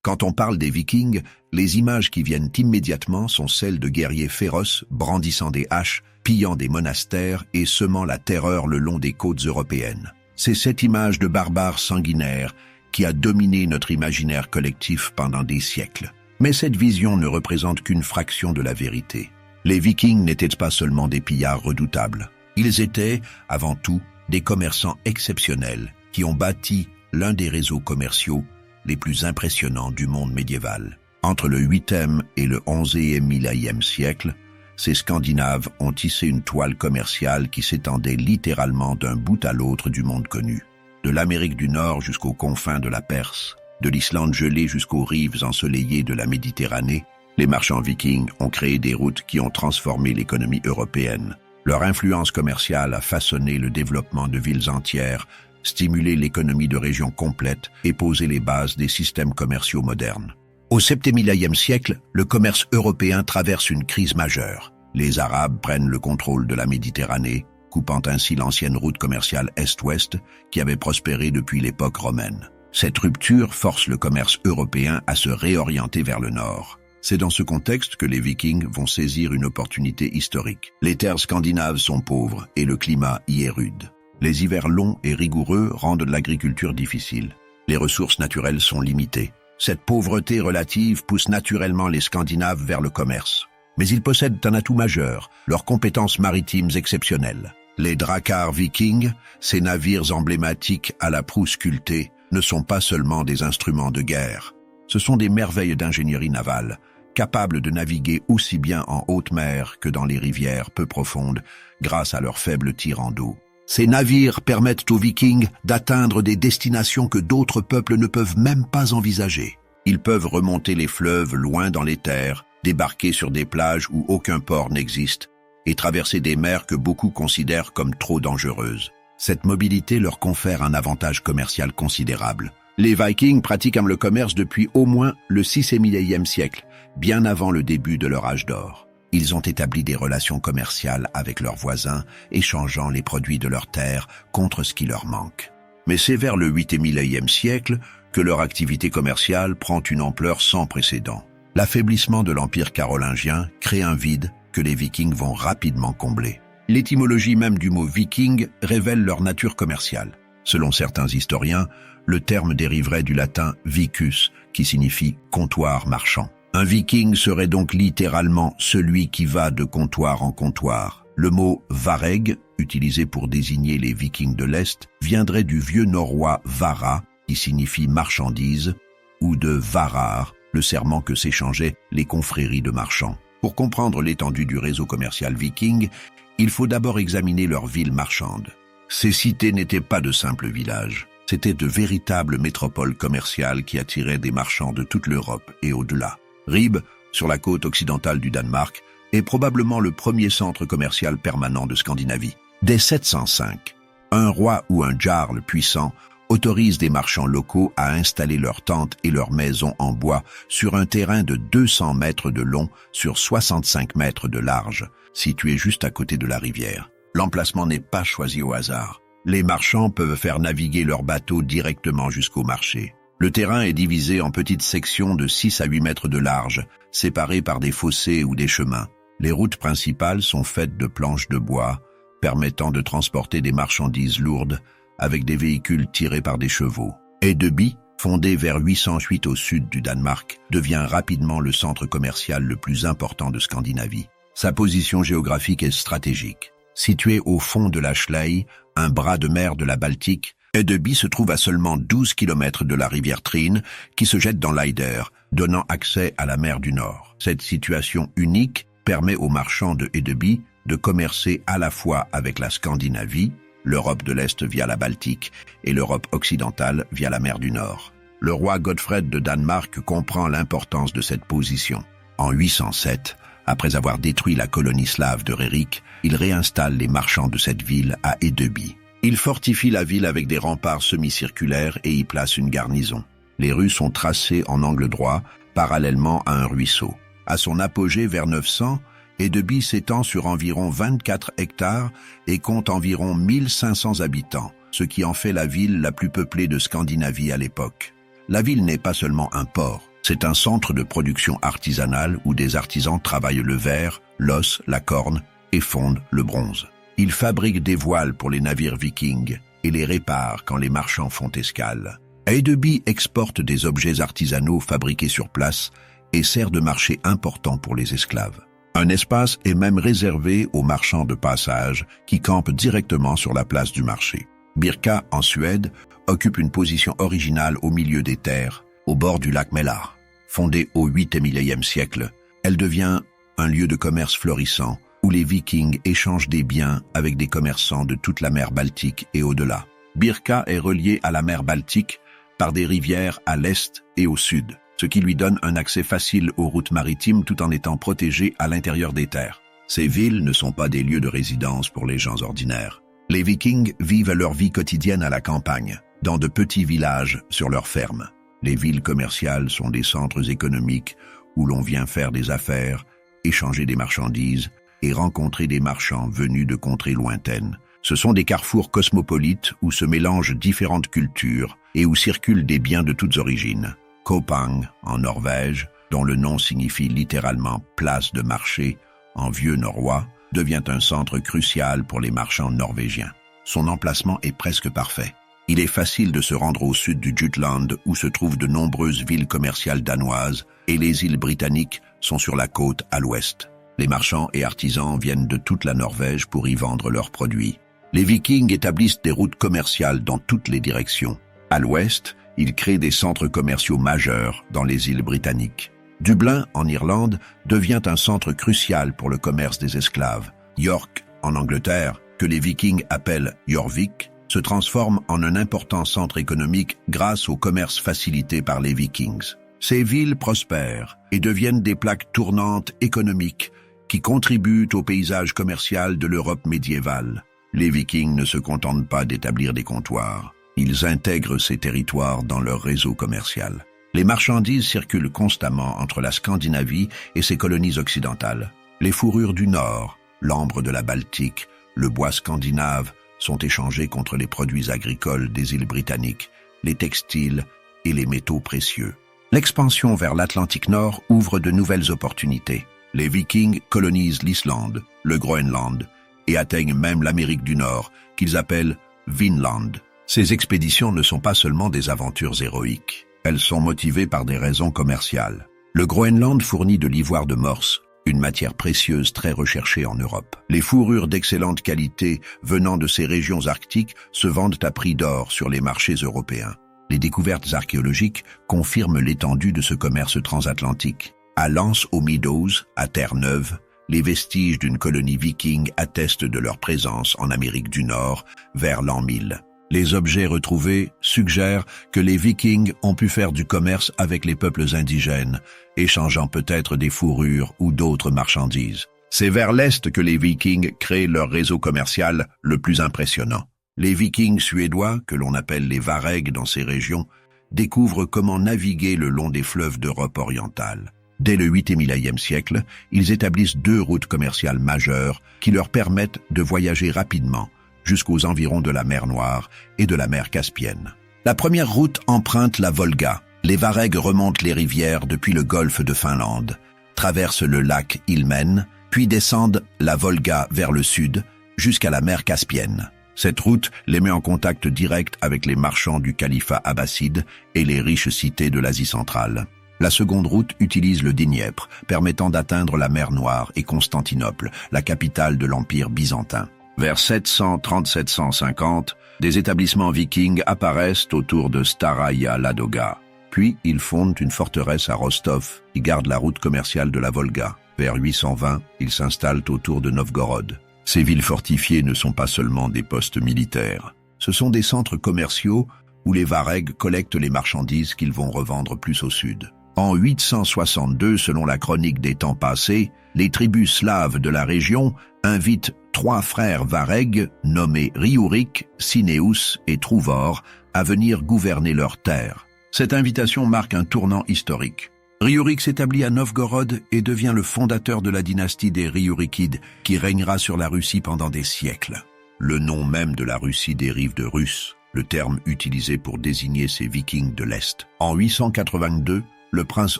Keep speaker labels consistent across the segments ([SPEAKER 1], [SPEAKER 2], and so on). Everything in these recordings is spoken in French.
[SPEAKER 1] Quand on parle des Vikings, les images qui viennent immédiatement sont celles de guerriers féroces, brandissant des haches, pillant des monastères et semant la terreur le long des côtes européennes. C'est cette image de barbares sanguinaires qui a dominé notre imaginaire collectif pendant des siècles. Mais cette vision ne représente qu'une fraction de la vérité. Les Vikings n'étaient pas seulement des pillards redoutables. Ils étaient, avant tout, des commerçants exceptionnels qui ont bâti l'un des réseaux commerciaux les plus impressionnants du monde médiéval. Entre le 8e et le 11e millénaire siècle, ces Scandinaves ont tissé une toile commerciale qui s'étendait littéralement d'un bout à l'autre du monde connu. De l'Amérique du Nord jusqu'aux confins de la Perse, de l'Islande gelée jusqu'aux rives ensoleillées de la Méditerranée, les marchands vikings ont créé des routes qui ont transformé l'économie européenne. Leur influence commerciale a façonné le développement de villes entières, stimulé l'économie de régions complètes et posé les bases des systèmes commerciaux modernes. Au 7e millénaire siècle, le commerce européen traverse une crise majeure. Les Arabes prennent le contrôle de la Méditerranée, coupant ainsi l'ancienne route commerciale Est-Ouest qui avait prospéré depuis l'époque romaine. Cette rupture force le commerce européen à se réorienter vers le nord. C'est dans ce contexte que les Vikings vont saisir une opportunité historique. Les terres scandinaves sont pauvres et le climat y est rude. Les hivers longs et rigoureux rendent l'agriculture difficile. Les ressources naturelles sont limitées. Cette pauvreté relative pousse naturellement les Scandinaves vers le commerce. Mais ils possèdent un atout majeur, leurs compétences maritimes exceptionnelles. Les dracars vikings, ces navires emblématiques à la proue sculptée, ne sont pas seulement des instruments de guerre. Ce sont des merveilles d'ingénierie navale, capables de naviguer aussi bien en haute mer que dans les rivières peu profondes, grâce à leurs faibles tirants d'eau. Ces navires permettent aux Vikings d'atteindre des destinations que d'autres peuples ne peuvent même pas envisager. Ils peuvent remonter les fleuves loin dans les terres, débarquer sur des plages où aucun port n'existe, et traverser des mers que beaucoup considèrent comme trop dangereuses. Cette mobilité leur confère un avantage commercial considérable. Les Vikings pratiquent le commerce depuis au moins le 6e millénaire siècle, bien avant le début de leur âge d'or. Ils ont établi des relations commerciales avec leurs voisins, échangeant les produits de leurs terres contre ce qui leur manque. Mais c'est vers le 8e millénaire siècle que leur activité commerciale prend une ampleur sans précédent. L'affaiblissement de l'Empire carolingien crée un vide que les Vikings vont rapidement combler. L'étymologie même du mot viking révèle leur nature commerciale. Selon certains historiens, le terme dériverait du latin vicus, qui signifie comptoir marchand. Un viking serait donc littéralement celui qui va de comptoir en comptoir. Le mot vareg, utilisé pour désigner les Vikings de l'Est, viendrait du vieux norrois vara, qui signifie marchandise, ou de varar, le serment que s'échangeaient les confréries de marchands. Pour comprendre l'étendue du réseau commercial viking, il faut d'abord examiner leurs villes marchandes. Ces cités n'étaient pas de simples villages, c'étaient de véritables métropoles commerciales qui attiraient des marchands de toute l'Europe et au-delà. Ribe, sur la côte occidentale du Danemark, est probablement le premier centre commercial permanent de Scandinavie. Dès 705, un roi ou un jarl puissant autorise des marchands locaux à installer leurs tentes et leurs maisons en bois sur un terrain de 200 mètres de long sur 65 mètres de large, situé juste à côté de la rivière. L'emplacement n'est pas choisi au hasard. Les marchands peuvent faire naviguer leurs bateaux directement jusqu'au marché. Le terrain est divisé en petites sections de 6 à 8 mètres de large, séparées par des fossés ou des chemins. Les routes principales sont faites de planches de bois, permettant de transporter des marchandises lourdes avec des véhicules tirés par des chevaux. Hedeby, fondé vers 808 au sud du Danemark, devient rapidement le centre commercial le plus important de Scandinavie. Sa position géographique est stratégique. Situé au fond de la Schlei, un bras de mer de la Baltique, Hedeby se trouve à seulement 12 km de la rivière Trine qui se jette dans l'Eider, donnant accès à la mer du Nord. Cette situation unique permet aux marchands de Hedeby de commercer à la fois avec la Scandinavie, l'Europe de l'Est via la Baltique et l'Europe occidentale via la mer du Nord. Le roi Godfred de Danemark comprend l'importance de cette position. En 807, après avoir détruit la colonie slave de Réric, il réinstalle les marchands de cette ville à Hedeby. Il fortifie la ville avec des remparts semi-circulaires et y place une garnison. Les rues sont tracées en angle droit, parallèlement à un ruisseau. À son apogée vers 900, Hedeby s'étend sur environ 24 hectares et compte environ 1500 habitants, ce qui en fait la ville la plus peuplée de Scandinavie à l'époque. La ville n'est pas seulement un port, C'est un centre de production artisanale où des artisans travaillent le verre, l'os, la corne et fondent le bronze. Ils fabriquent des voiles pour les navires vikings et les réparent quand les marchands font escale. Hedeby exporte des objets artisanaux fabriqués sur place et sert de marché important pour les esclaves. Un espace est même réservé aux marchands de passage qui campent directement sur la place du marché. Birka, en Suède, occupe une position originale au milieu des terres, au bord du lac Mälar. Fondée au 8e et 10e siècle, elle devient un lieu de commerce florissant où les Vikings échangent des biens avec des commerçants de toute la mer Baltique et au-delà. Birka est reliée à la mer Baltique par des rivières à l'est et au sud, ce qui lui donne un accès facile aux routes maritimes tout en étant protégée à l'intérieur des terres. Ces villes ne sont pas des lieux de résidence pour les gens ordinaires. Les Vikings vivent leur vie quotidienne à la campagne, dans de petits villages sur leurs fermes. Les villes commerciales sont des centres économiques où l'on vient faire des affaires, échanger des marchandises et rencontrer des marchands venus de contrées lointaines. Ce sont des carrefours cosmopolites où se mélangent différentes cultures et où circulent des biens de toutes origines. Kopang, en Norvège, dont le nom signifie littéralement « place de marché » en vieux norrois, devient un centre crucial pour les marchands norvégiens. Son emplacement est presque parfait. Il est facile de se rendre au sud du Jutland où se trouvent de nombreuses villes commerciales danoises et les îles britanniques sont sur la côte à l'ouest. Les marchands et artisans viennent de toute la Norvège pour y vendre leurs produits. Les Vikings établissent des routes commerciales dans toutes les directions. À l'ouest, ils créent des centres commerciaux majeurs dans les îles britanniques. Dublin, en Irlande, devient un centre crucial pour le commerce des esclaves. York, en Angleterre, que les Vikings appellent Jorvik, se transforme en un important centre économique grâce au commerce facilité par les Vikings. Ces villes prospèrent et deviennent des plaques tournantes économiques qui contribuent au paysage commercial de l'Europe médiévale. Les Vikings ne se contentent pas d'établir des comptoirs. Ils intègrent ces territoires dans leur réseau commercial. Les marchandises circulent constamment entre la Scandinavie et ses colonies occidentales. Les fourrures du Nord, l'ambre de la Baltique, le bois scandinave sont échangés contre les produits agricoles des îles britanniques, les textiles et les métaux précieux. L'expansion vers l'Atlantique Nord ouvre de nouvelles opportunités. Les Vikings colonisent l'Islande, le Groenland et atteignent même l'Amérique du Nord, qu'ils appellent Vinland. Ces expéditions ne sont pas seulement des aventures héroïques. Elles sont motivées par des raisons commerciales. Le Groenland fournit de l'ivoire de morse, une matière précieuse très recherchée en Europe. Les fourrures d'excellente qualité venant de ces régions arctiques se vendent à prix d'or sur les marchés européens. Les découvertes archéologiques confirment l'étendue de ce commerce transatlantique. À Lance aux Meadows, à Terre-Neuve, les vestiges d'une colonie viking attestent de leur présence en Amérique du Nord vers l'an 1000. Les objets retrouvés suggèrent que les Vikings ont pu faire du commerce avec les peuples indigènes, échangeant peut-être des fourrures ou d'autres marchandises. C'est vers l'Est que les Vikings créent leur réseau commercial le plus impressionnant. Les Vikings suédois, que l'on appelle les Varegs dans ces régions, découvrent comment naviguer le long des fleuves d'Europe orientale. Dès le 8e et 10e siècle, ils établissent 2 routes commerciales majeures qui leur permettent de voyager rapidement jusqu'aux environs de la mer Noire et de la mer Caspienne. La première route emprunte la Volga. Les Varegs remontent les rivières depuis le golfe de Finlande, traversent le lac Ilmen, puis descendent la Volga vers le sud jusqu'à la mer Caspienne. Cette route les met en contact direct avec les marchands du califat abbasside et les riches cités de l'Asie centrale. La seconde route utilise le Dniepr, permettant d'atteindre la mer Noire et Constantinople, la capitale de l'Empire byzantin. Vers 730-750, des établissements vikings apparaissent autour de Staraya Ladoga. Puis, ils fondent une forteresse à Rostov, qui garde la route commerciale de la Volga. Vers 820, ils s'installent autour de Novgorod. Ces villes fortifiées ne sont pas seulement des postes militaires. Ce sont des centres commerciaux où les Varegs collectent les marchandises qu'ils vont revendre plus au sud. En 862, selon la chronique des temps passés, les tribus slaves de la région invitent 3 frères Varegs nommés Riurik, Cineus et Trouvor à venir gouverner leurs terres. Cette invitation marque un tournant historique. Riurik s'établit à Novgorod et devient le fondateur de la dynastie des Riurikides qui régnera sur la Russie pendant des siècles. Le nom même de la Russie dérive de russe, le terme utilisé pour désigner ces vikings de l'Est. En 882, le prince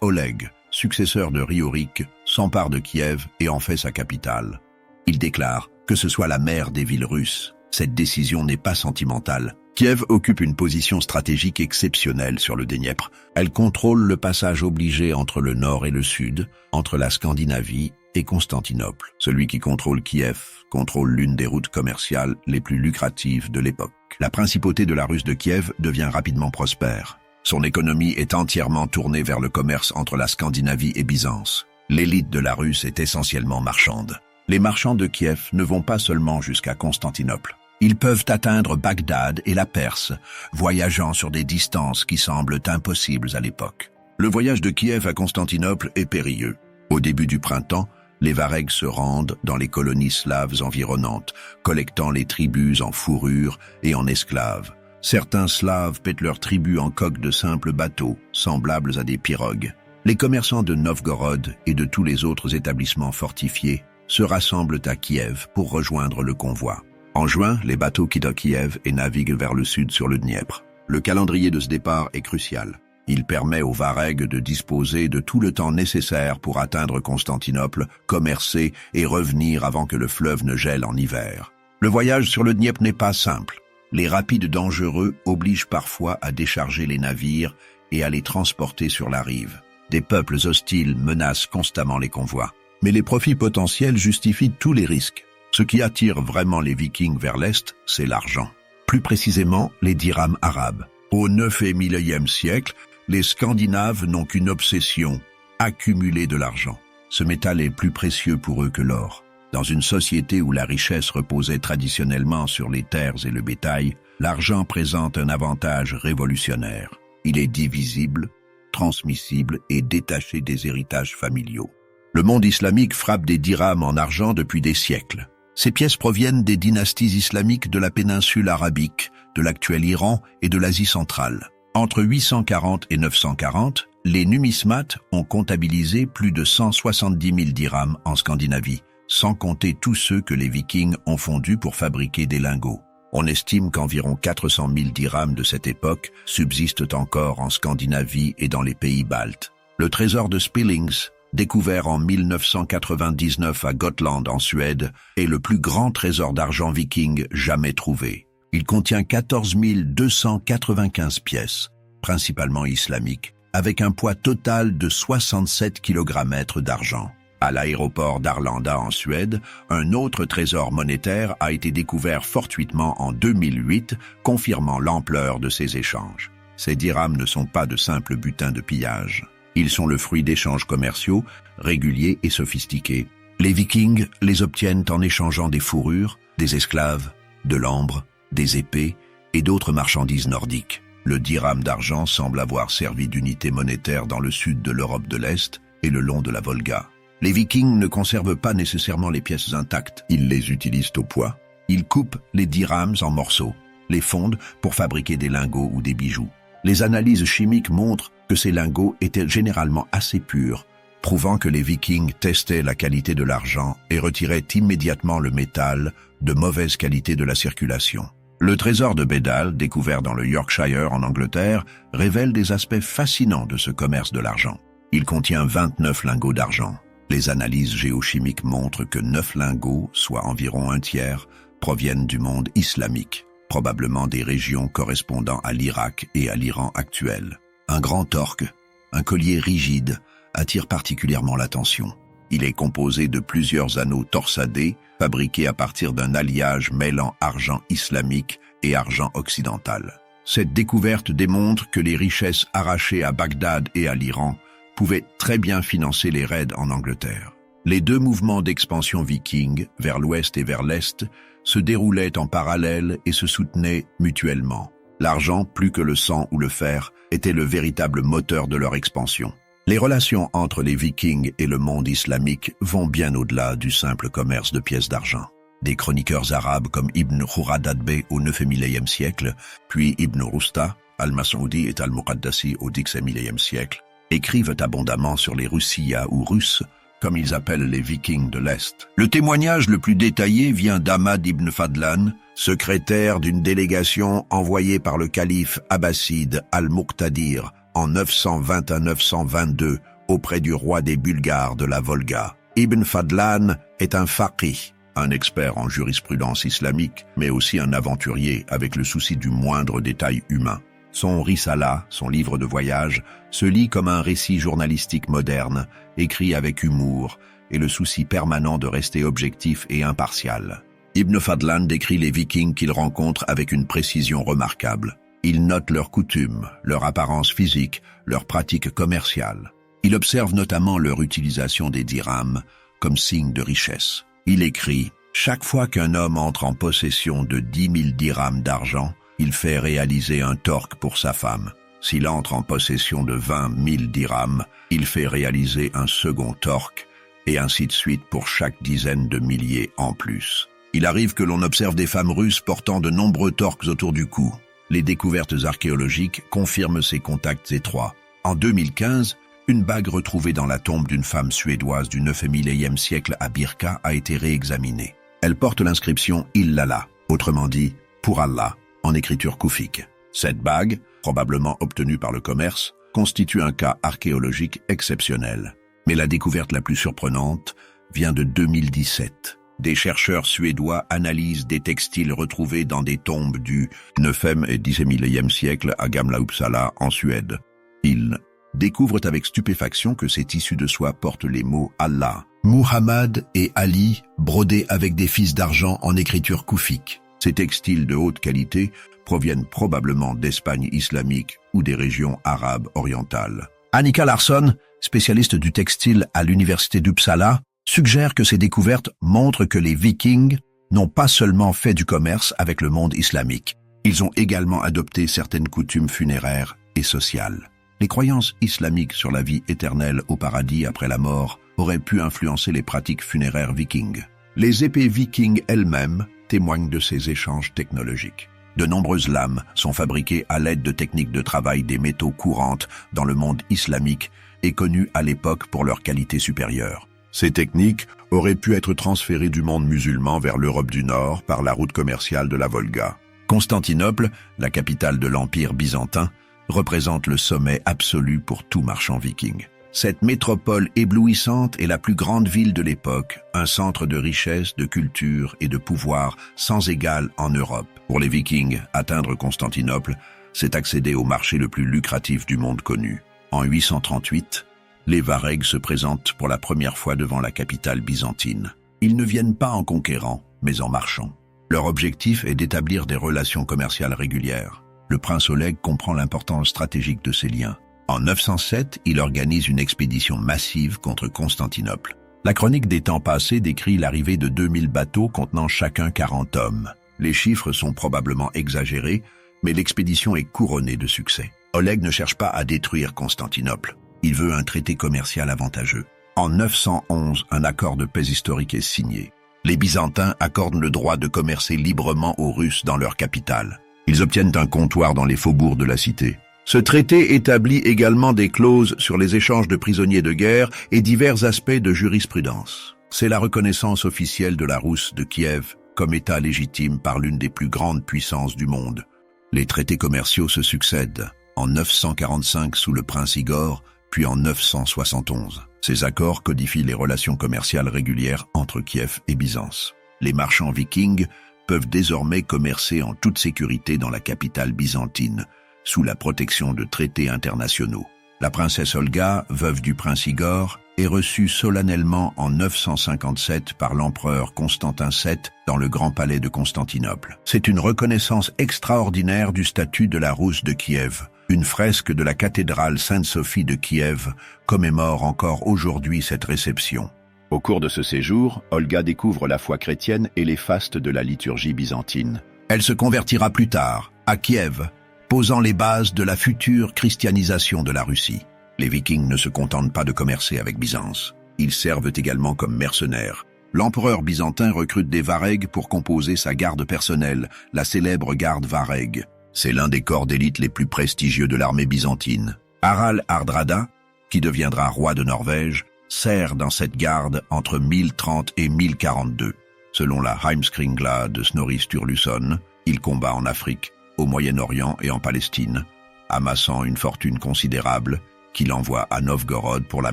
[SPEAKER 1] Oleg, successeur de Riorik, s'empare de Kiev et en fait sa capitale. Il déclare que ce soit la mère des villes russes. Cette décision n'est pas sentimentale. Kiev occupe une position stratégique exceptionnelle sur le Dniepr. Elle contrôle le passage obligé entre le nord et le sud, entre la Scandinavie et Constantinople. Celui qui contrôle Kiev contrôle l'une des routes commerciales les plus lucratives de l'époque. La principauté de la Russe de Kiev devient rapidement prospère. Son économie est entièrement tournée vers le commerce entre la Scandinavie et Byzance. L'élite de la Russe est essentiellement marchande. Les marchands de Kiev ne vont pas seulement jusqu'à Constantinople. Ils peuvent atteindre Bagdad et la Perse, voyageant sur des distances qui semblent impossibles à l'époque. Le voyage de Kiev à Constantinople est périlleux. Au début du printemps, les Varegs se rendent dans les colonies slaves environnantes, collectant les tribus en fourrure et en esclaves. Certains Slaves pètent leur tribu en coques de simples bateaux, semblables à des pirogues. Les commerçants de Novgorod et de tous les autres établissements fortifiés se rassemblent à Kiev pour rejoindre le convoi. En juin, les bateaux quittent Kiev et naviguent vers le sud sur le Dniepr. Le calendrier de ce départ est crucial. Il permet aux Varegs de disposer de tout le temps nécessaire pour atteindre Constantinople, commercer et revenir avant que le fleuve ne gèle en hiver. Le voyage sur le Dniepr n'est pas simple. Les rapides dangereux obligent parfois à décharger les navires et à les transporter sur la rive. Des peuples hostiles menacent constamment les convois. Mais les profits potentiels justifient tous les risques. Ce qui attire vraiment les Vikings vers l'Est, c'est l'argent. Plus précisément, les dirhams arabes. Au 9 et 1000e siècle, les Scandinaves n'ont qu'une obsession, accumuler de l'argent. Ce métal est plus précieux pour eux que l'or. Dans une société où la richesse reposait traditionnellement sur les terres et le bétail, l'argent présente un avantage révolutionnaire. Il est divisible, transmissible et détaché des héritages familiaux. Le monde islamique frappe des dirhams en argent depuis des siècles. Ces pièces proviennent des dynasties islamiques de la péninsule arabique, de l'actuel Iran et de l'Asie centrale. Entre 840 et 940, les numismates ont comptabilisé plus de 170 000 dirhams en Scandinavie, sans compter tous ceux que les Vikings ont fondus pour fabriquer des lingots. On estime qu'environ 400 000 dirhams de cette époque subsistent encore en Scandinavie et dans les pays baltes. Le trésor de Spillings, découvert en 1999 à Gotland en Suède, est le plus grand trésor d'argent viking jamais trouvé. Il contient 14 295 pièces, principalement islamiques, avec un poids total de 67 kg d'argent. À l'aéroport d'Arlanda en Suède, un autre trésor monétaire a été découvert fortuitement en 2008, confirmant l'ampleur de ces échanges. Ces dirhams ne sont pas de simples butins de pillage. Ils sont le fruit d'échanges commerciaux, réguliers et sophistiqués. Les Vikings les obtiennent en échangeant des fourrures, des esclaves, de l'ambre, des épées et d'autres marchandises nordiques. Le dirham d'argent semble avoir servi d'unité monétaire dans le sud de l'Europe de l'Est et le long de la Volga. Les Vikings ne conservent pas nécessairement les pièces intactes, ils les utilisent au poids. Ils coupent les dirhams en morceaux, les fondent pour fabriquer des lingots ou des bijoux. Les analyses chimiques montrent que ces lingots étaient généralement assez purs, prouvant que les Vikings testaient la qualité de l'argent et retiraient immédiatement le métal de mauvaise qualité de la circulation. Le trésor de Bedal, découvert dans le Yorkshire en Angleterre, révèle des aspects fascinants de ce commerce de l'argent. Il contient 29 lingots d'argent. Les analyses géochimiques montrent que 9 lingots, soit environ un tiers, proviennent du monde islamique, probablement des régions correspondant à l'Irak et à l'Iran actuel. Un grand orque, un collier rigide, attire particulièrement l'attention. Il est composé de plusieurs anneaux torsadés, fabriqués à partir d'un alliage mêlant argent islamique et argent occidental. Cette découverte démontre que les richesses arrachées à Bagdad et à l'Iran pouvaient très bien financer les raids en Angleterre. Les deux mouvements d'expansion viking, vers l'ouest et vers l'est, se déroulaient en parallèle et se soutenaient mutuellement. L'argent, plus que le sang ou le fer, était le véritable moteur de leur expansion. Les relations entre les Vikings et le monde islamique vont bien au-delà du simple commerce de pièces d'argent. Des chroniqueurs arabes comme Ibn Khouradadbeh au 9 et 1000e siècle, puis Ibn Rusta, Al-Masoudi et Al-Muqaddasi au 10 et 1000e siècle, écrivent abondamment sur les Russiya ou Russes, comme ils appellent les Vikings de l'Est. Le témoignage le plus détaillé vient d'Ahmad ibn Fadlan, secrétaire d'une délégation envoyée par le calife abbasside Al-Muqtadir en 920 à 922 auprès du roi des Bulgares de la Volga. Ibn Fadlan est un faqih, un expert en jurisprudence islamique, mais aussi un aventurier avec le souci du moindre détail humain. Son Risala, son livre de voyage, se lit comme un récit journalistique moderne, écrit avec humour et le souci permanent de rester objectif et impartial. Ibn Fadlan décrit les Vikings qu'il rencontre avec une précision remarquable. Il note leurs coutumes, leur apparence physique, leurs pratiques commerciales. Il observe notamment leur utilisation des dirhams comme signe de richesse. Il écrit « Chaque fois qu'un homme entre en possession de 10 000 dirhams d'argent, il fait réaliser un torque pour sa femme. S'il entre en possession de 20 000 dirhams, il fait réaliser un second torque, et ainsi de suite pour chaque dizaine de milliers en plus. Il arrive que l'on observe des femmes russes portant de nombreux torques autour du cou. Les découvertes archéologiques confirment ces contacts étroits. En 2015, une bague retrouvée dans la tombe d'une femme suédoise du 9 et 1000e siècle à Birka a été réexaminée. Elle porte l'inscription « Illallah », autrement dit « pour Allah », en écriture koufique. Cette bague, probablement obtenue par le commerce, constitue un cas archéologique exceptionnel. Mais la découverte la plus surprenante vient de 2017. Des chercheurs suédois analysent des textiles retrouvés dans des tombes du 9e et 10e siècle à Gamla Uppsala, en Suède. Ils découvrent avec stupéfaction que ces tissus de soie portent les mots Allah, Muhammad et Ali brodés avec des fils d'argent en écriture koufique. Ces textiles de haute qualité proviennent probablement d'Espagne islamique ou des régions arabes orientales. Annika Larsson, spécialiste du textile à l'université d'Uppsala, suggère que ces découvertes montrent que les Vikings n'ont pas seulement fait du commerce avec le monde islamique. Ils ont également adopté certaines coutumes funéraires et sociales. Les croyances islamiques sur la vie éternelle au paradis après la mort auraient pu influencer les pratiques funéraires vikings. Les épées vikings elles-mêmes témoignent de ces échanges technologiques. De nombreuses lames sont fabriquées à l'aide de techniques de travail des métaux courantes dans le monde islamique et connues à l'époque pour leur qualité supérieure. Ces techniques auraient pu être transférées du monde musulman vers l'Europe du Nord par la route commerciale de la Volga. Constantinople, la capitale de l'Empire byzantin, représente le sommet absolu pour tout marchand viking. Cette métropole éblouissante est la plus grande ville de l'époque, un centre de richesse, de culture et de pouvoir sans égal en Europe. Pour les Vikings, atteindre Constantinople, c'est accéder au marché le plus lucratif du monde connu. En 838, les Varegs se présentent pour la première fois devant la capitale byzantine. Ils ne viennent pas en conquérant, mais en marchant. Leur objectif est d'établir des relations commerciales régulières. Le prince Oleg comprend l'importance stratégique de ces liens. En 907, il organise une expédition massive contre Constantinople. La chronique des temps passés décrit l'arrivée de 2000 bateaux contenant chacun 40 hommes. Les chiffres sont probablement exagérés, mais l'expédition est couronnée de succès. Oleg ne cherche pas à détruire Constantinople. Il veut un traité commercial avantageux. En 911, un accord de paix historique est signé. Les Byzantins accordent le droit de commercer librement aux Russes dans leur capitale. Ils obtiennent un comptoir dans les faubourgs de la cité. Ce traité établit également des clauses sur les échanges de prisonniers de guerre et divers aspects de jurisprudence. C'est la reconnaissance officielle de la Rousse de Kiev comme État légitime par l'une des plus grandes puissances du monde. Les traités commerciaux se succèdent, en 945 sous le prince Igor, puis en 971. Ces accords codifient les relations commerciales régulières entre Kiev et Byzance. Les marchands vikings peuvent désormais commercer en toute sécurité dans la capitale byzantine, sous la protection de traités internationaux. La princesse Olga, veuve du prince Igor, est reçue solennellement en 957 par l'empereur Constantin VII dans le Grand Palais de Constantinople. C'est une reconnaissance extraordinaire du statut de la Rousse de Kiev. Une fresque de la cathédrale Sainte-Sophie de Kiev commémore encore aujourd'hui cette réception. Au cours de ce séjour, Olga découvre la foi chrétienne et les fastes de la liturgie byzantine. Elle se convertira plus tard, à Kiev, posant les bases de la future christianisation de la Russie. Les Vikings ne se contentent pas de commercer avec Byzance. Ils servent également comme mercenaires. L'empereur byzantin recrute des Varegs pour composer sa garde personnelle, la célèbre garde Vareg. C'est l'un des corps d'élite les plus prestigieux de l'armée byzantine. Harald Hardrada, qui deviendra roi de Norvège, sert dans cette garde entre 1030 et 1042. Selon la Heimskringla de Snorri Sturluson, il combat en Afrique, au Moyen-Orient et en Palestine, amassant une fortune considérable, qu'il envoie à Novgorod pour la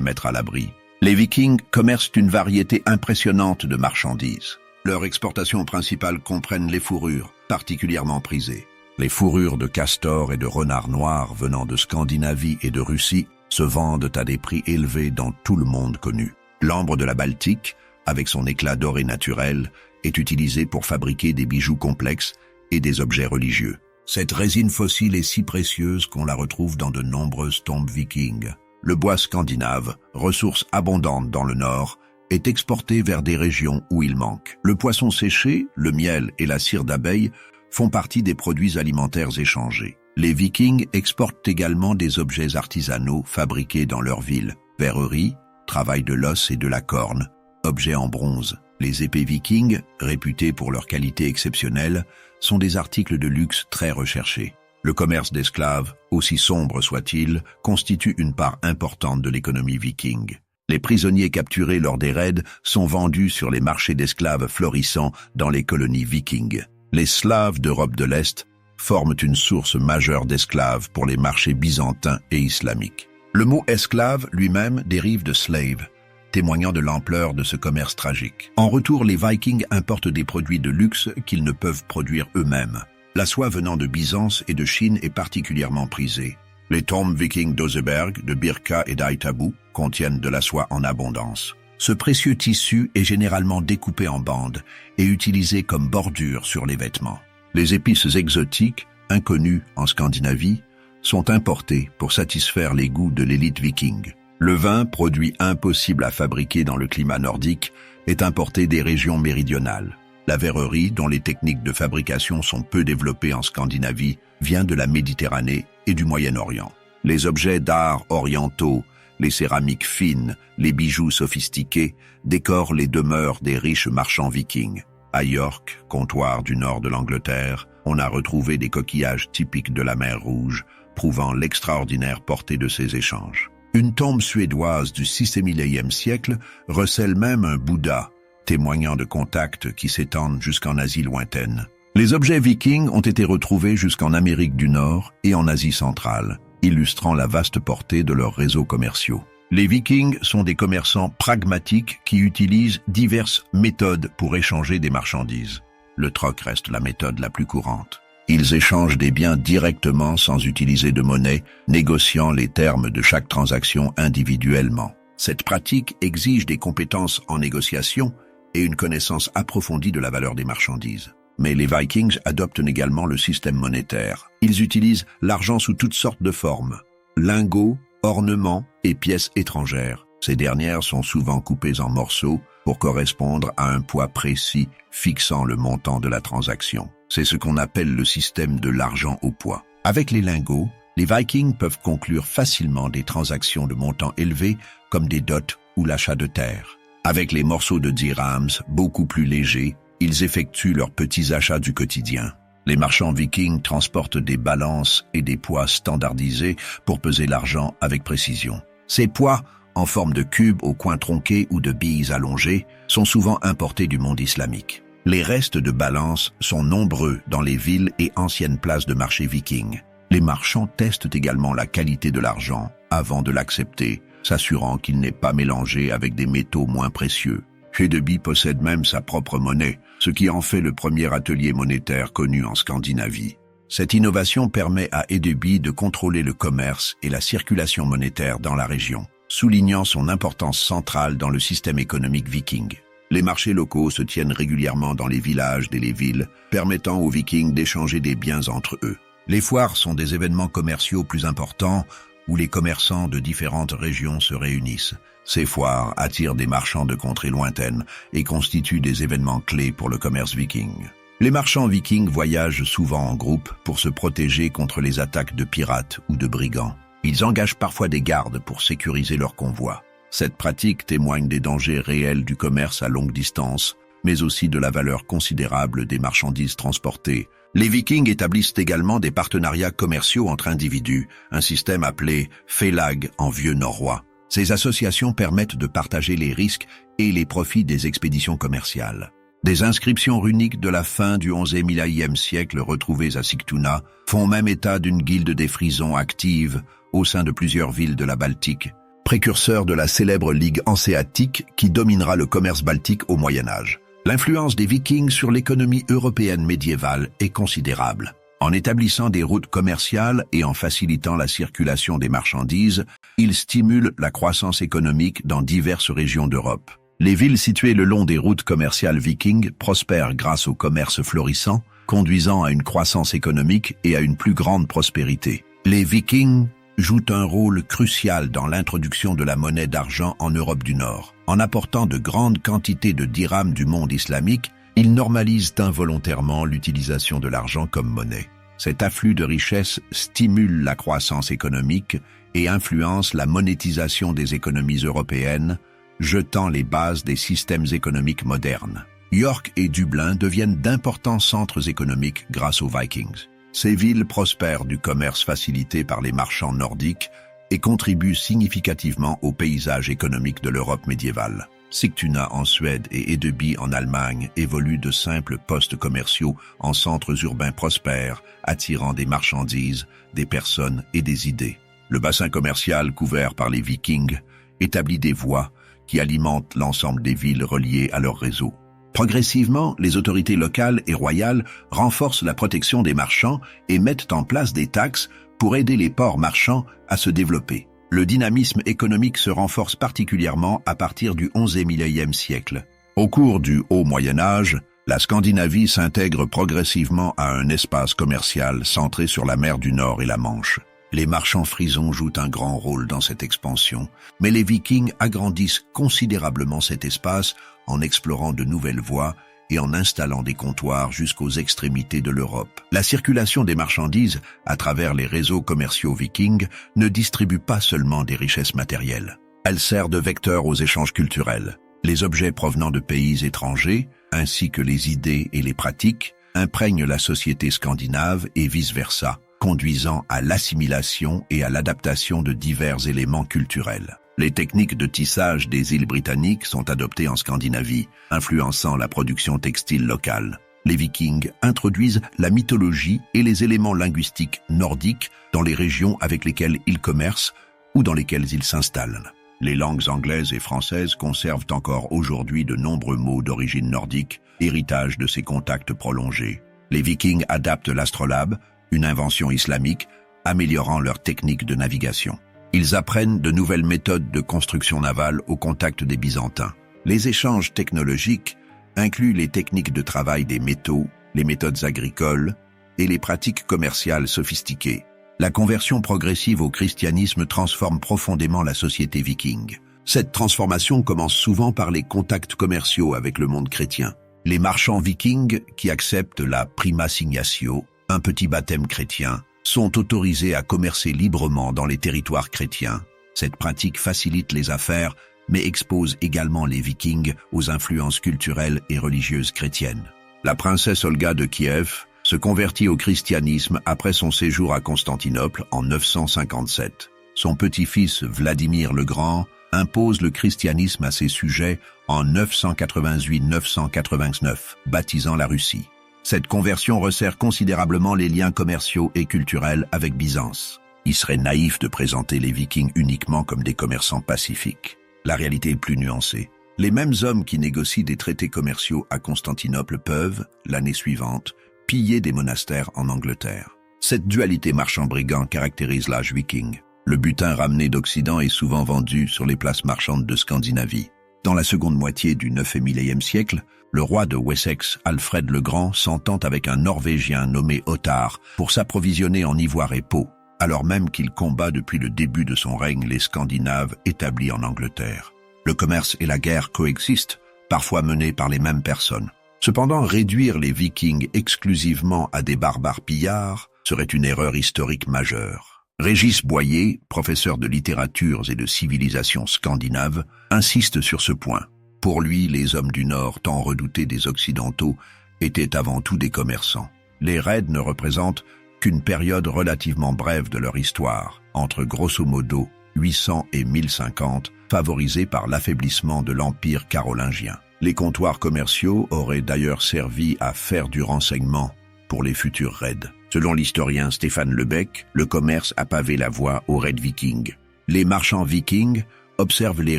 [SPEAKER 1] mettre à l'abri. Les Vikings commercent une variété impressionnante de marchandises. Leurs exportations principales comprennent les fourrures, particulièrement prisées. Les fourrures de castor et de renard noir venant de Scandinavie et de Russie se vendent à des prix élevés dans tout le monde connu. L'ambre de la Baltique, avec son éclat doré naturel, est utilisée pour fabriquer des bijoux complexes et des objets religieux. Cette résine fossile est si précieuse qu'on la retrouve dans de nombreuses tombes vikings. Le bois scandinave, ressource abondante dans le nord, est exporté vers des régions où il manque. Le poisson séché, le miel et la cire d'abeille font partie des produits alimentaires échangés. Les Vikings exportent également des objets artisanaux fabriqués dans leur ville. Verrerie, travail de l'os et de la corne, objets en bronze. Les épées vikings, réputées pour leur qualité exceptionnelle, sont des articles de luxe très recherchés. Le commerce d'esclaves, aussi sombre soit-il, constitue une part importante de l'économie viking. Les prisonniers capturés lors des raids sont vendus sur les marchés d'esclaves florissants dans les colonies vikings. Les Slaves d'Europe de l'Est forment une source majeure d'esclaves pour les marchés byzantins et islamiques. Le mot esclave lui-même dérive de slave, témoignant de l'ampleur de ce commerce tragique. En retour, les Vikings importent des produits de luxe qu'ils ne peuvent produire eux-mêmes. La soie venant de Byzance et de Chine est particulièrement prisée. Les tombes vikings d'Oseberg, de Birka et d'Aitabu contiennent de la soie en abondance. Ce précieux tissu est généralement découpé en bandes et utilisé comme bordure sur les vêtements. Les épices exotiques, inconnues en Scandinavie, sont importées pour satisfaire les goûts de l'élite viking. Le vin, produit impossible à fabriquer dans le climat nordique, est importé des régions méridionales. La verrerie, dont les techniques de fabrication sont peu développées en Scandinavie, vient de la Méditerranée et du Moyen-Orient. Les objets d'art orientaux, les céramiques fines, les bijoux sophistiqués décorent les demeures des riches marchands vikings. À York, comptoir du nord de l'Angleterre, on a retrouvé des coquillages typiques de la mer Rouge, prouvant l'extraordinaire portée de ces échanges. Une tombe suédoise du 6 et 1000e siècle recèle même un Bouddha, témoignant de contacts qui s'étendent jusqu'en Asie lointaine. Les objets vikings ont été retrouvés jusqu'en Amérique du Nord et en Asie centrale, illustrant la vaste portée de leurs réseaux commerciaux. Les Vikings sont des commerçants pragmatiques qui utilisent diverses méthodes pour échanger des marchandises. Le troc reste la méthode la plus courante. Ils échangent des biens directement sans utiliser de monnaie, négociant les termes de chaque transaction individuellement. Cette pratique exige des compétences en négociation et une connaissance approfondie de la valeur des marchandises. Mais les Vikings adoptent également le système monétaire. Ils utilisent l'argent sous toutes sortes de formes. Lingots, ornements et pièces étrangères. Ces dernières sont souvent coupées en morceaux pour correspondre à un poids précis fixant le montant de la transaction. C'est ce qu'on appelle le système de l'argent au poids. Avec les lingots, les Vikings peuvent conclure facilement des transactions de montant élevé comme des dots ou l'achat de terre. Avec les morceaux de dirhams, beaucoup plus légers, ils effectuent leurs petits achats du quotidien. Les marchands vikings transportent des balances et des poids standardisés pour peser l'argent avec précision. Ces poids, en forme de cubes aux coins tronqués ou de billes allongées, sont souvent importés du monde islamique. Les restes de balance sont nombreux dans les villes et anciennes places de marché vikings. Les marchands testent également la qualité de l'argent avant de l'accepter, s'assurant qu'il n'est pas mélangé avec des métaux moins précieux. Hedeby possède même sa propre monnaie, ce qui en fait le premier atelier monétaire connu en Scandinavie. Cette innovation permet à Hedeby de contrôler le commerce et la circulation monétaire dans la région, soulignant son importance centrale dans le système économique viking. Les marchés locaux se tiennent régulièrement dans les villages et les villes, permettant aux Vikings d'échanger des biens entre eux. Les foires sont des événements commerciaux plus importants où les commerçants de différentes régions se réunissent. Ces foires attirent des marchands de contrées lointaines et constituent des événements clés pour le commerce viking. Les marchands vikings voyagent souvent en groupe pour se protéger contre les attaques de pirates ou de brigands. Ils engagent parfois des gardes pour sécuriser leurs convois. Cette pratique témoigne des dangers réels du commerce à longue distance, mais aussi de la valeur considérable des marchandises transportées. Les Vikings établissent également des partenariats commerciaux entre individus, un système appelé félag en vieux norrois. Ces associations permettent de partager les risques et les profits des expéditions commerciales. Des inscriptions runiques de la fin du XIe siècle retrouvées à Sigtuna font même état d'une guilde des frisons active au sein de plusieurs villes de la Baltique, précurseur de la célèbre Ligue hanséatique qui dominera le commerce baltique au Moyen-Âge. L'influence des Vikings sur l'économie européenne médiévale est considérable. En établissant des routes commerciales et en facilitant la circulation des marchandises, ils stimulent la croissance économique dans diverses régions d'Europe. Les villes situées le long des routes commerciales vikings prospèrent grâce au commerce florissant, conduisant à une croissance économique et à une plus grande prospérité. Les Vikings jouent un rôle crucial dans l'introduction de la monnaie d'argent en Europe du Nord. En apportant de grandes quantités de dirhams du monde islamique, ils normalisent involontairement l'utilisation de l'argent comme monnaie. Cet afflux de richesses stimule la croissance économique et influence la monétisation des économies européennes, jetant les bases des systèmes économiques modernes. York et Dublin deviennent d'importants centres économiques grâce aux Vikings. Ces villes prospèrent du commerce facilité par les marchands nordiques et contribuent significativement au paysage économique de l'Europe médiévale. Sigtuna en Suède et Hedeby en Allemagne évoluent de simples postes commerciaux en centres urbains prospères, attirant des marchandises, des personnes et des idées. Le bassin commercial couvert par les Vikings établit des voies qui alimentent l'ensemble des villes reliées à leur réseau. Progressivement, les autorités locales et royales renforcent la protection des marchands et mettent en place des taxes pour aider les ports marchands à se développer. Le dynamisme économique se renforce particulièrement à partir du XIe siècle. Au cours du Haut Moyen-Âge, la Scandinavie s'intègre progressivement à un espace commercial centré sur la mer du Nord et la Manche. Les marchands frisons jouent un grand rôle dans cette expansion, mais les Vikings agrandissent considérablement cet espace en explorant de nouvelles voies et en installant des comptoirs jusqu'aux extrémités de l'Europe. La circulation des marchandises à travers les réseaux commerciaux vikings ne distribue pas seulement des richesses matérielles. Elle sert de vecteur aux échanges culturels. Les objets provenant de pays étrangers, ainsi que les idées et les pratiques, imprègnent la société scandinave et vice-versa, conduisant à l'assimilation et à l'adaptation de divers éléments culturels. Les techniques de tissage des îles britanniques sont adoptées en Scandinavie, influençant la production textile locale. Les Vikings introduisent la mythologie et les éléments linguistiques nordiques dans les régions avec lesquelles ils commercent ou dans lesquelles ils s'installent. Les langues anglaises et françaises conservent encore aujourd'hui de nombreux mots d'origine nordique, héritage de ces contacts prolongés. Les Vikings adaptent l'astrolabe, une invention islamique, améliorant leur technique de navigation. Ils apprennent de nouvelles méthodes de construction navale au contact des Byzantins. Les échanges technologiques incluent les techniques de travail des métaux, les méthodes agricoles et les pratiques commerciales sophistiquées. La conversion progressive au christianisme transforme profondément la société viking. Cette transformation commence souvent par les contacts commerciaux avec le monde chrétien. Les marchands vikings qui acceptent la prima signatio, un petit baptême chrétien, sont autorisés à commercer librement dans les territoires chrétiens. Cette pratique facilite les affaires, mais expose également les Vikings aux influences culturelles et religieuses chrétiennes. La princesse Olga de Kiev se convertit au christianisme après son séjour à Constantinople en 957. Son petit-fils Vladimir le Grand impose le christianisme à ses sujets en 988-989, baptisant la Russie. Cette conversion resserre considérablement les liens commerciaux et culturels avec Byzance. Il serait naïf de présenter les Vikings uniquement comme des commerçants pacifiques. La réalité est plus nuancée. Les mêmes hommes qui négocient des traités commerciaux à Constantinople peuvent, l'année suivante, piller des monastères en Angleterre. Cette dualité marchand-brigand caractérise l'âge viking. Le butin ramené d'Occident est souvent vendu sur les places marchandes de Scandinavie. Dans la seconde moitié du IXe et Xe siècle, le roi de Wessex, Alfred le Grand, s'entend avec un Norvégien nommé Ottar pour s'approvisionner en ivoire et peau, alors même qu'il combat depuis le début de son règne les Scandinaves établis en Angleterre. Le commerce et la guerre coexistent, parfois menés par les mêmes personnes. Cependant, réduire les Vikings exclusivement à des barbares pillards serait une erreur historique majeure. Régis Boyer, professeur de littératures et de civilisation scandinave, insiste sur ce point. Pour lui, les hommes du Nord, tant redoutés des Occidentaux, étaient avant tout des commerçants. Les raids ne représentent qu'une période relativement brève de leur histoire, entre grosso modo 800 et 1050, favorisée par l'affaiblissement de l'Empire carolingien. Les comptoirs commerciaux auraient d'ailleurs servi à faire du renseignement pour les futurs raids. Selon l'historien Stéphane Lebec, le commerce a pavé la voie aux raids vikings. Les marchands vikings observent les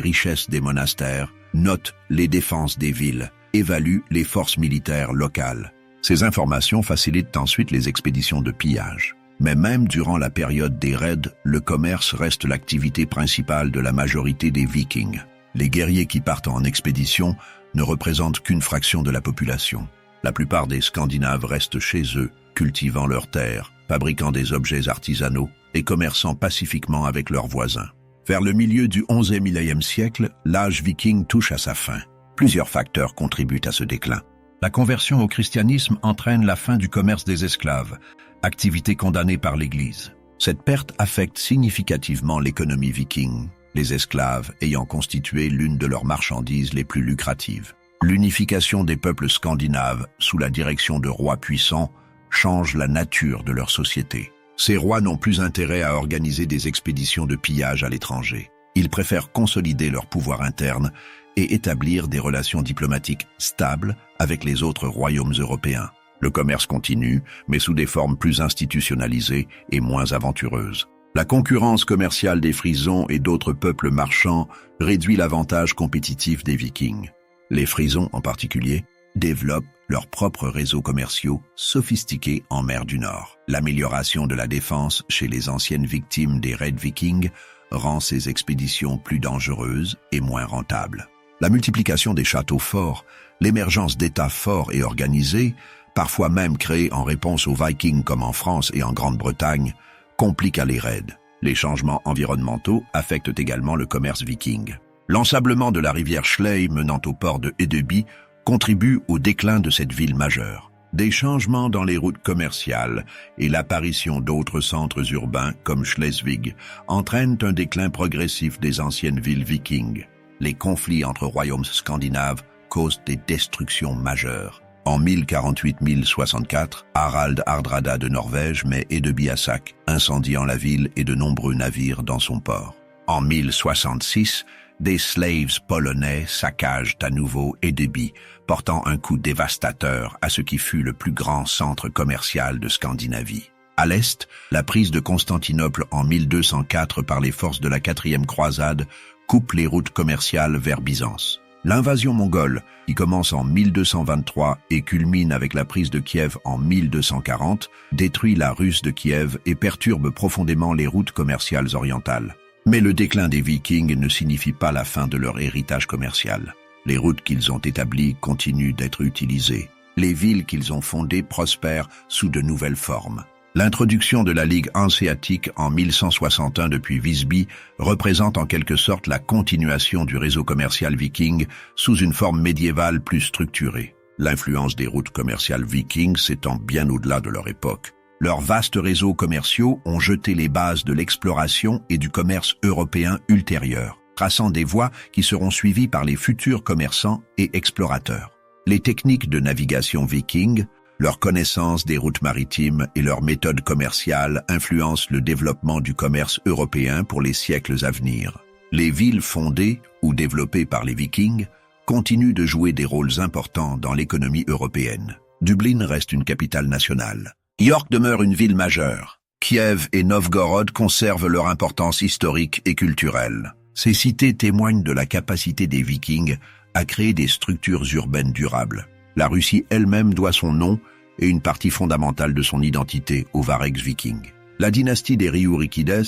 [SPEAKER 1] richesses des monastères, notent les défenses des villes, évaluent les forces militaires locales. Ces informations facilitent ensuite les expéditions de pillage. Mais même durant la période des raids, le commerce reste l'activité principale de la majorité des Vikings. Les guerriers qui partent en expédition ne représentent qu'une fraction de la population. La plupart des Scandinaves restent chez eux, cultivant leurs terres, fabriquant des objets artisanaux et commerçant pacifiquement avec leurs voisins. Vers le milieu du XIe siècle, l'âge viking touche à sa fin. Plusieurs facteurs contribuent à ce déclin. La conversion au christianisme entraîne la fin du commerce des esclaves, activité condamnée par l'Église. Cette perte affecte significativement l'économie viking, les esclaves ayant constitué l'une de leurs marchandises les plus lucratives. L'unification des peuples scandinaves sous la direction de rois puissants change la nature de leur société. Ces rois n'ont plus intérêt à organiser des expéditions de pillage à l'étranger. Ils préfèrent consolider leur pouvoir interne et établir des relations diplomatiques stables avec les autres royaumes européens. Le commerce continue, mais sous des formes plus institutionnalisées et moins aventureuses. La concurrence commerciale des Frisons et d'autres peuples marchands réduit l'avantage compétitif des Vikings. Les Frisons, en particulier, développent leurs propres réseaux commerciaux sophistiqués en mer du Nord. L'amélioration de la défense chez les anciennes victimes des raids vikings rend ces expéditions plus dangereuses et moins rentables. La multiplication des châteaux forts, l'émergence d'États forts et organisés, parfois même créés en réponse aux Vikings comme en France et en Grande-Bretagne, compliquent les raids. Les changements environnementaux affectent également le commerce viking. L'ensablement de la rivière Schlei menant au port de Hedeby contribue au déclin de cette ville majeure. Des changements dans les routes commerciales et l'apparition d'autres centres urbains comme Schleswig entraînent un déclin progressif des anciennes villes vikings. Les conflits entre royaumes scandinaves causent des destructions majeures. En 1048-1064, Harald Hardrada de Norvège met Hedeby à sac, incendiant la ville et de nombreux navires dans son port. En 1066, des slaves polonais saccagent à nouveau Hedeby, portant un coup dévastateur à ce qui fut le plus grand centre commercial de Scandinavie. À l'est, la prise de Constantinople en 1204 par les forces de la 4e croisade coupe les routes commerciales vers Byzance. L'invasion mongole, qui commence en 1223 et culmine avec la prise de Kiev en 1240, détruit la Russe de Kiev et perturbe profondément les routes commerciales orientales. Mais le déclin des Vikings ne signifie pas la fin de leur héritage commercial. Les routes qu'ils ont établies continuent d'être utilisées. Les villes qu'ils ont fondées prospèrent sous de nouvelles formes. L'introduction de la Ligue hanséatique en 1161 depuis Visby représente en quelque sorte la continuation du réseau commercial viking sous une forme médiévale plus structurée. L'influence des routes commerciales vikings s'étend bien au-delà de leur époque. Leurs vastes réseaux commerciaux ont jeté les bases de l'exploration et du commerce européen ultérieur, traçant des voies qui seront suivies par les futurs commerçants et explorateurs. Les techniques de navigation viking, leur connaissance des routes maritimes et leurs méthodes commerciales influencent le développement du commerce européen pour les siècles à venir. Les villes fondées ou développées par les Vikings continuent de jouer des rôles importants dans l'économie européenne. Dublin reste une capitale nationale. York demeure une ville majeure. Kiev et Novgorod conservent leur importance historique et culturelle. Ces cités témoignent de la capacité des Vikings à créer des structures urbaines durables. La Russie elle-même doit son nom et une partie fondamentale de son identité aux Varegs vikings. La dynastie des Riurikides,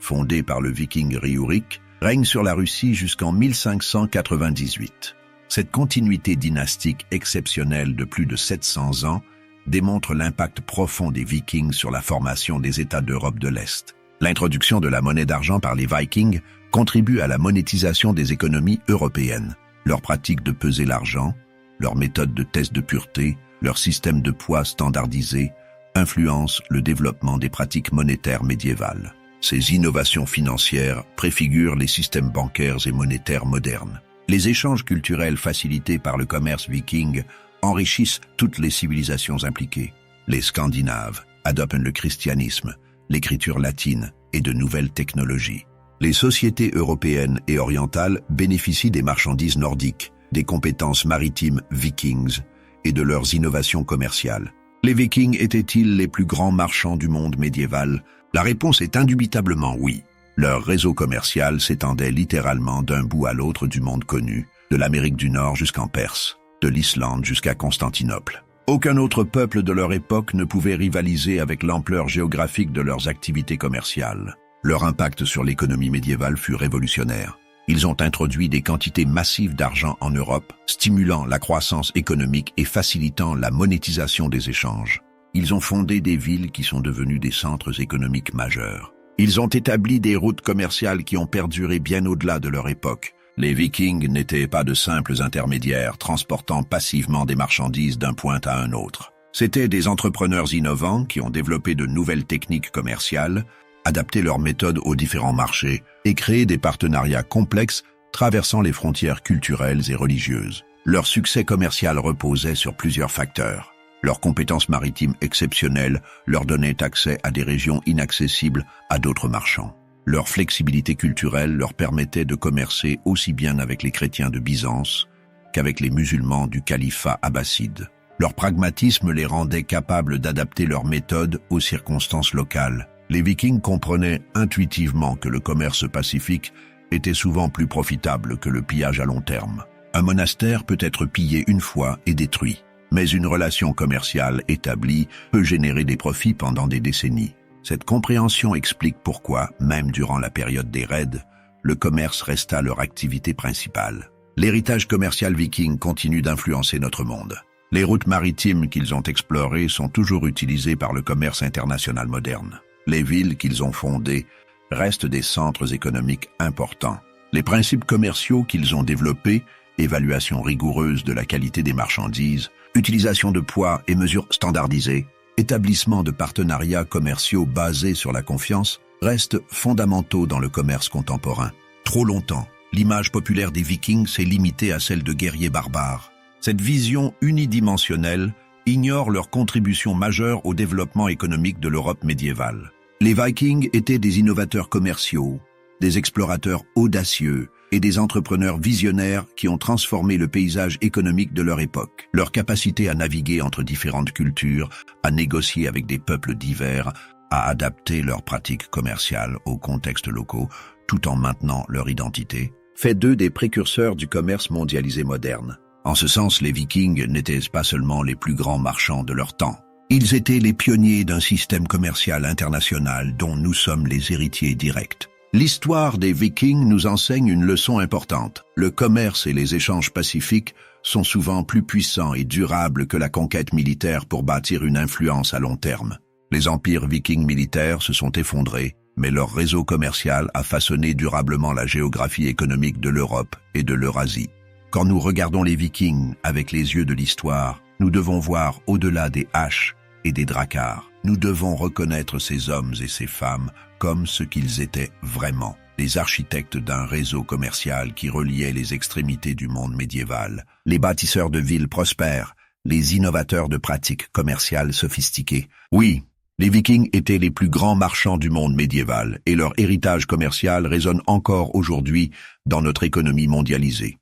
[SPEAKER 1] fondée par le viking Riurik, règne sur la Russie jusqu'en 1598. Cette continuité dynastique exceptionnelle de plus de 700 ans démontre l'impact profond des Vikings sur la formation des États d'Europe de l'Est. L'introduction de la monnaie d'argent par les Vikings contribue à la monétisation des économies européennes. Leur pratique de peser l'argent, leur méthode de test de pureté, leur système de poids standardisé influencent le développement des pratiques monétaires médiévales. Ces innovations financières préfigurent les systèmes bancaires et monétaires modernes. Les échanges culturels facilités par le commerce viking enrichissent toutes les civilisations impliquées. Les Scandinaves adoptent le christianisme, l'écriture latine et de nouvelles technologies. Les sociétés européennes et orientales bénéficient des marchandises nordiques, des compétences maritimes vikings et de leurs innovations commerciales. Les Vikings étaient-ils les plus grands marchands du monde médiéval? La réponse est indubitablement oui. Leur réseau commercial s'étendait littéralement d'un bout à l'autre du monde connu, de l'Amérique du Nord jusqu'en Perse, de l'Islande jusqu'à Constantinople. Aucun autre peuple de leur époque ne pouvait rivaliser avec l'ampleur géographique de leurs activités commerciales. Leur impact sur l'économie médiévale fut révolutionnaire. Ils ont introduit des quantités massives d'argent en Europe, stimulant la croissance économique et facilitant la monétisation des échanges. Ils ont fondé des villes qui sont devenues des centres économiques majeurs. Ils ont établi des routes commerciales qui ont perduré bien au-delà de leur époque. Les Vikings n'étaient pas de simples intermédiaires transportant passivement des marchandises d'un point à un autre. C'étaient des entrepreneurs innovants qui ont développé de nouvelles techniques commerciales, adapté leurs méthodes aux différents marchés et créé des partenariats complexes traversant les frontières culturelles et religieuses. Leur succès commercial reposait sur plusieurs facteurs. Leurs compétences maritimes exceptionnelles leur donnaient accès à des régions inaccessibles à d'autres marchands. Leur flexibilité culturelle leur permettait de commercer aussi bien avec les chrétiens de Byzance qu'avec les musulmans du califat abbasside. Leur pragmatisme les rendait capables d'adapter leurs méthodes aux circonstances locales. Les Vikings comprenaient intuitivement que le commerce pacifique était souvent plus profitable que le pillage à long terme. Un monastère peut être pillé une fois et détruit, mais une relation commerciale établie peut générer des profits pendant des décennies. Cette compréhension explique pourquoi, même durant la période des raids, le commerce resta leur activité principale. L'héritage commercial viking continue d'influencer notre monde. Les routes maritimes qu'ils ont explorées sont toujours utilisées par le commerce international moderne. Les villes qu'ils ont fondées restent des centres économiques importants. Les principes commerciaux qu'ils ont développés, évaluation rigoureuse de la qualité des marchandises, utilisation de poids et mesures standardisées, établissement de partenariats commerciaux basés sur la confiance, restent fondamentaux dans le commerce contemporain. Trop longtemps, l'image populaire des Vikings s'est limitée à celle de guerriers barbares. Cette vision unidimensionnelle ignore leur contribution majeure au développement économique de l'Europe médiévale. Les Vikings étaient des innovateurs commerciaux, des explorateurs audacieux et des entrepreneurs visionnaires qui ont transformé le paysage économique de leur époque. Leur capacité à naviguer entre différentes cultures, à négocier avec des peuples divers, à adapter leurs pratiques commerciales aux contextes locaux, tout en maintenant leur identité, fait d'eux des précurseurs du commerce mondialisé moderne. En ce sens, les Vikings n'étaient pas seulement les plus grands marchands de leur temps. Ils étaient les pionniers d'un système commercial international dont nous sommes les héritiers directs. L'histoire des Vikings nous enseigne une leçon importante. Le commerce et les échanges pacifiques sont souvent plus puissants et durables que la conquête militaire pour bâtir une influence à long terme. Les empires vikings militaires se sont effondrés, mais leur réseau commercial a façonné durablement la géographie économique de l'Europe et de l'Eurasie. Quand nous regardons les Vikings avec les yeux de l'histoire, nous devons voir au-delà des haches et des dracars. Nous devons reconnaître ces hommes et ces femmes comme ce qu'ils étaient vraiment, les architectes d'un réseau commercial qui reliait les extrémités du monde médiéval, les bâtisseurs de villes prospères, les innovateurs de pratiques commerciales sophistiquées. Oui, les Vikings étaient les plus grands marchands du monde médiéval et leur héritage commercial résonne encore aujourd'hui dans notre économie mondialisée.